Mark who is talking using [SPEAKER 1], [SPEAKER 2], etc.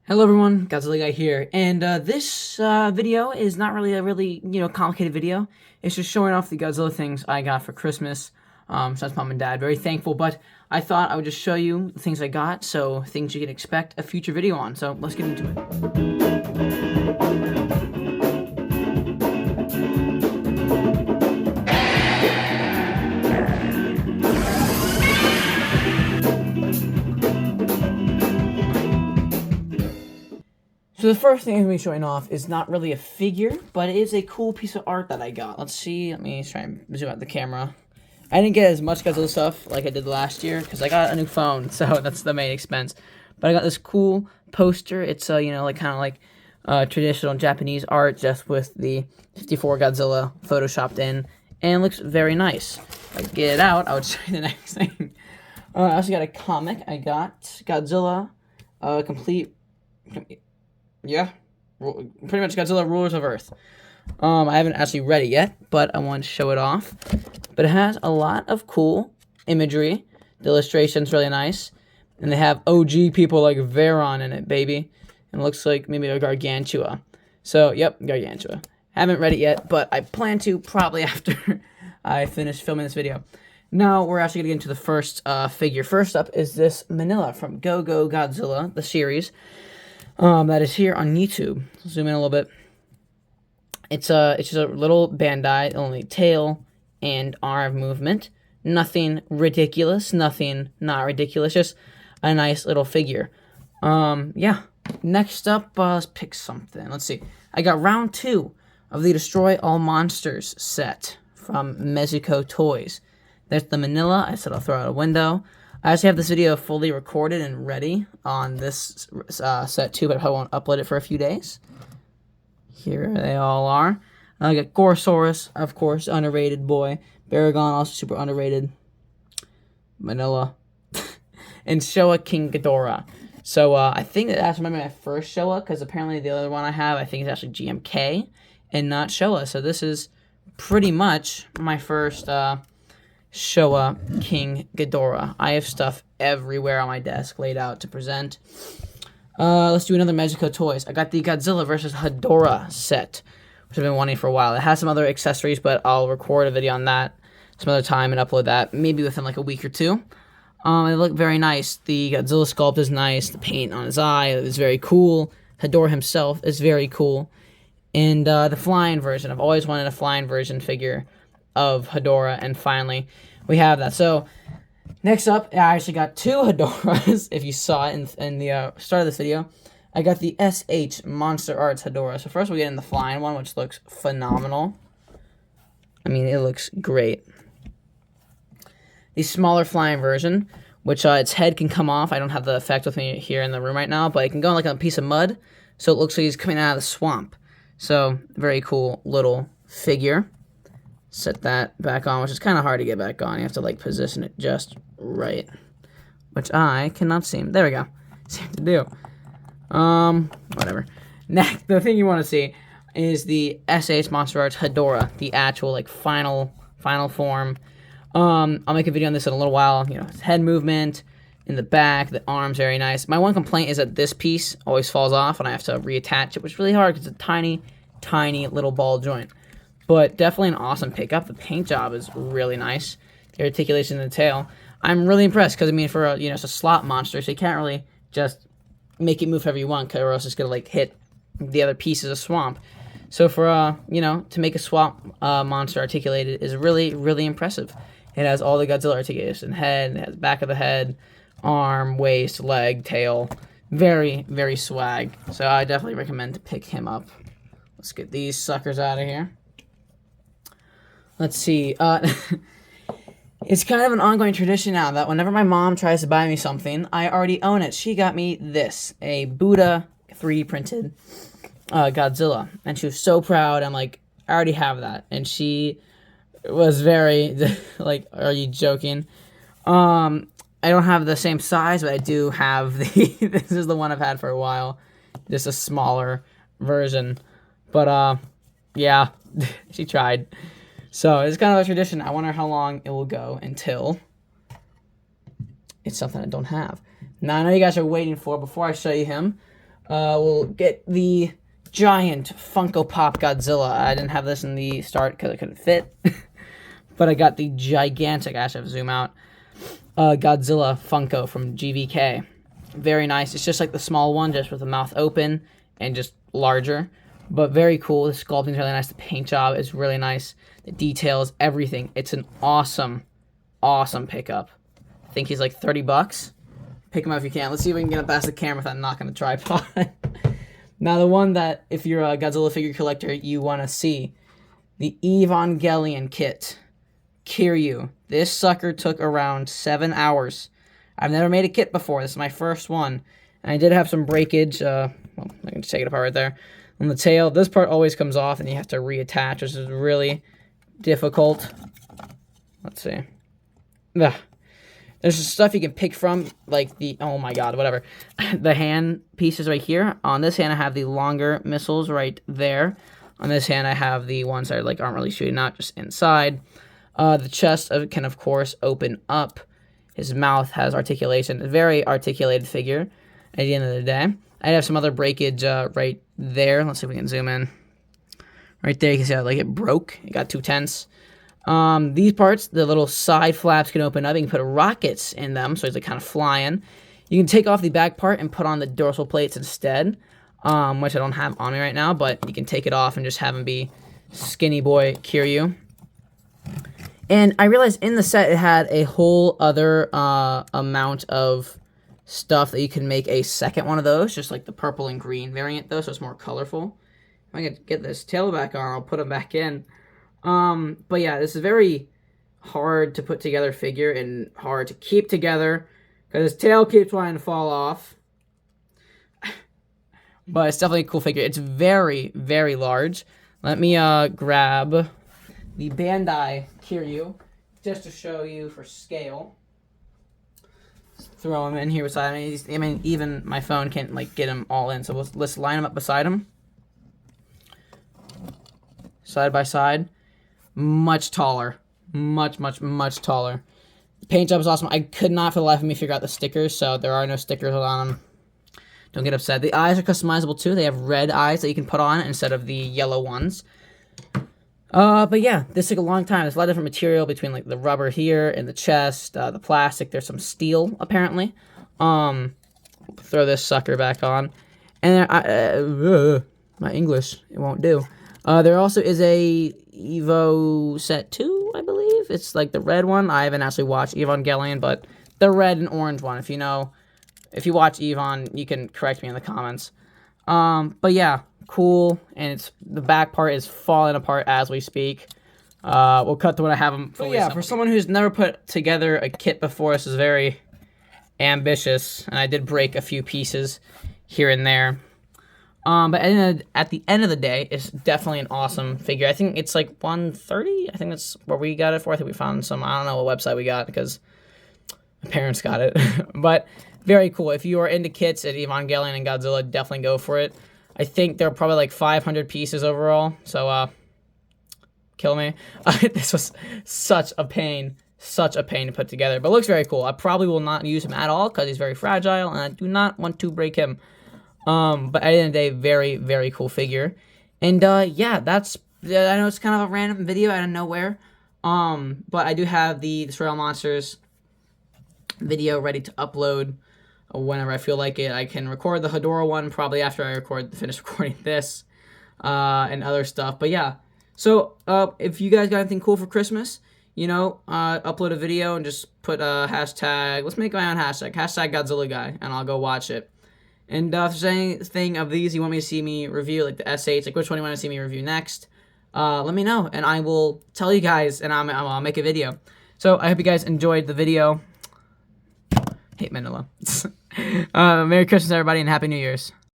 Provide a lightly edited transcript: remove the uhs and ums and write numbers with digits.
[SPEAKER 1] Hello everyone, Godzilla Guy here, and this video is not really a complicated video. It's just showing off the Godzilla things I got for Christmas. Since Mom and Dad, very thankful, but I thought I would just show you the things I got, so things you can expect a future video on. So let's get into it. So the first thing I'm going to be showing off is not really a figure, but it is a cool piece of art that I got. Let's see. Let me try and zoom out the camera. I didn't get as much Godzilla stuff like I did last year because I got a new phone, so that's the main expense. But I got this cool poster. It's traditional Japanese art, just with the 54 Godzilla photoshopped in, and it looks very nice. If I get it out, I would show you the next thing. I also got a comic. I got Godzilla, complete. Yeah, pretty much Godzilla Rulers of Earth. I haven't actually read it yet, but I want to show it off. But it has a lot of cool imagery. The illustration's really nice. And they have OG people like Veron in it, baby. And it looks like maybe a Gargantua. So, yep, Gargantua. Haven't read it yet, but I plan to probably after I finish filming this video. Now, we're actually going to get into the first figure. First up is this Manila from Go Go Godzilla, the series. That is here on YouTube. Zoom in a little bit. It's just a little Bandai, only tail and arm movement. Nothing ridiculous, nothing not ridiculous, just a nice little figure. Yeah. Next up, let's pick something. Let's see. I got round 2 of the Destroy All Monsters set from Mexico Toys. There's the Manila. I said I'll throw out a window. I actually have this video fully recorded and ready on this set too, but I won't upload it for a few days. Here they all are. I got Gorosaurus, of course, underrated boy. Baragon, also super underrated. Manila. And Showa King Ghidorah. So I think that's maybe my first Showa, because apparently the other one I have, I think is actually GMK and not Showa. So this is pretty much my first Showa King Ghidorah. I have stuff everywhere on my desk laid out to present. Let's do another Mexico Toys. I got the Godzilla vs. Hedorah set, which I've been wanting for a while. It has some other accessories, but I'll record a video on that some other time and upload that maybe within like a week or two. They look very nice. The Godzilla sculpt is nice. The paint on his eye is very cool. Hedorah himself is very cool. And the flying version. I've always wanted a flying version figure of Hedorah, and finally we have that. So next up, I actually got 2 Hedorahs. If you saw it in the start of this video, I got the SH Monster Arts Hedorah. So first we get in the flying one, which looks phenomenal. I mean, it looks great. The smaller flying version, which its head can come off. I don't have the effect with me here in the room right now, but it can go in like a piece of mud, so it looks like he's coming out of the swamp. So very cool little figure. Set that back on, which is kind of hard to get back on. You have to like position it just right, which I cannot seem. There we go. Seem to do. Whatever. Next, the thing you want to see is the SH Monster Arts Hedorah, the actual like final form. I'll make a video on this in a little while. You know, his head movement in the back, the arms, very nice. My one complaint is that this piece always falls off, and I have to reattach it, which is really hard because it's a tiny, tiny little ball joint. But definitely an awesome pickup. The paint job is really nice. The articulation in the tail. I'm really impressed because, I mean, for a, it's a slot monster, so you can't really just make it move however you want, or else it's going to, like, hit the other pieces of swamp. So for, to make a swamp monster articulated is really, really impressive. It has all the Godzilla articulation. Head, it has back of the head, arm, waist, leg, tail. Very, very swag. So I definitely recommend to pick him up. Let's get these suckers out of here. Let's see. It's kind of an ongoing tradition now that whenever my mom tries to buy me something, I already own it. She got me this, a Buddha 3D printed Godzilla. And she was so proud. I'm like, I already have that. And she was very, like, are you joking? I don't have the same size, but I do have this is the one I've had for a while. Just a smaller version. But, yeah, she tried. So it's kind of a tradition. I wonder how long it will go until it's something I don't have. Now I know you guys are waiting for, before I show you him, We'll get the giant Funko Pop Godzilla. I didn't have this in the start because it couldn't fit. But I got the gigantic, I have to zoom out, Godzilla Funko from GVK. Very nice. It's just like the small one, just with the mouth open and just larger. But very cool. The sculpting's really nice. The paint job is really nice. The details, everything. It's an awesome, awesome pickup. I think he's like 30 bucks. Pick him up if you can. Let's see if we can get him past the camera without knocking the tripod. Now, the one that, if you're a Godzilla figure collector, you want to see, the Evangelion kit. Kiryu. This sucker took around 7 hours. I've never made a kit before. This is my first one. And I did have some breakage. Well, I can just take it apart right there. On the tail, this part always comes off, and you have to reattach, which is really difficult. Let's see. Ugh. There's just stuff you can pick from, like the, oh my god, whatever. The hand pieces right here. On this hand, I have the longer missiles right there. On this hand, I have the ones that like aren't really shooting out, just inside. The chest can, of course, open up. His mouth has articulation. A very articulated figure at the end of the day. I have some other breakage right there. Let's see if we can zoom in. Right there, you can see how like it broke. It got too tense. These parts, the little side flaps can open up. You can put rockets in them, so it's like kind of flying. You can take off the back part and put on the dorsal plates instead, which I don't have on me right now, but you can take it off and just have him be skinny boy Kiryu. And I realized in the set it had a whole other amount of stuff that you can make a second one of those, just like the purple and green variant though, so it's more colorful. If I can get this tail back on, I'll put him back in. But yeah, this is very hard to put together figure and hard to keep together because his tail keeps wanting to fall off. But it's definitely a cool figure. It's very, very large. Let me grab the Bandai Kiryu just to show you for scale. Just throw him in here beside me. I mean, even my phone can't like get him all in. So let's line him up beside him, side by side. Much taller. Much taller. The paint job is awesome. I could not for the life of me figure out the stickers, so there are no stickers on them. Don't get upset. The eyes are customizable too. They have red eyes that you can put on instead of the yellow ones. But yeah, this took a long time. There's a lot of different material between like the rubber here and the chest, the plastic. There's some steel apparently. Throw this sucker back on. And my English, it won't do. There also is a Evo Set 2, I believe. It's like the red one. I haven't actually watched Evangelion, but the red and orange one. If you know, if you watch Evon, you can correct me in the comments. But yeah, cool. And it's the back part is falling apart as we speak. We'll cut to when I have them fully assembled. For someone who's never put together a kit before, this is very ambitious. And I did break a few pieces here and there. But at the end of the day, it's definitely an awesome figure. I think it's like $130. I think that's where we got it for. I think we found some, I don't know what website we got because my parents got it. But very cool. If you are into kits at Evangelion and Godzilla, definitely go for it. I think there are probably like 500 pieces overall. So, kill me. This was such a pain to put together. But it looks very cool. I probably will not use him at all because he's very fragile and I do not want to break him. But at the end of the day, very, very cool figure. And, yeah, I know it's kind of a random video out of nowhere. But I do have the Destroy All Monsters video ready to upload whenever I feel like it. I can record the Hedorah one probably after I finish recording this, and other stuff. But, yeah. So, if you guys got anything cool for Christmas, you know, upload a video and just put a hashtag. Let's make my own hashtag. Hashtag Godzilla Guy, and I'll go watch it. And if there's anything of these you want me to see me review, like the SH, like which one you want to see me review next, let me know, and I will tell you guys, and I'll make a video. So I hope you guys enjoyed the video. Hate Manila. Merry Christmas, everybody, and Happy New Year's.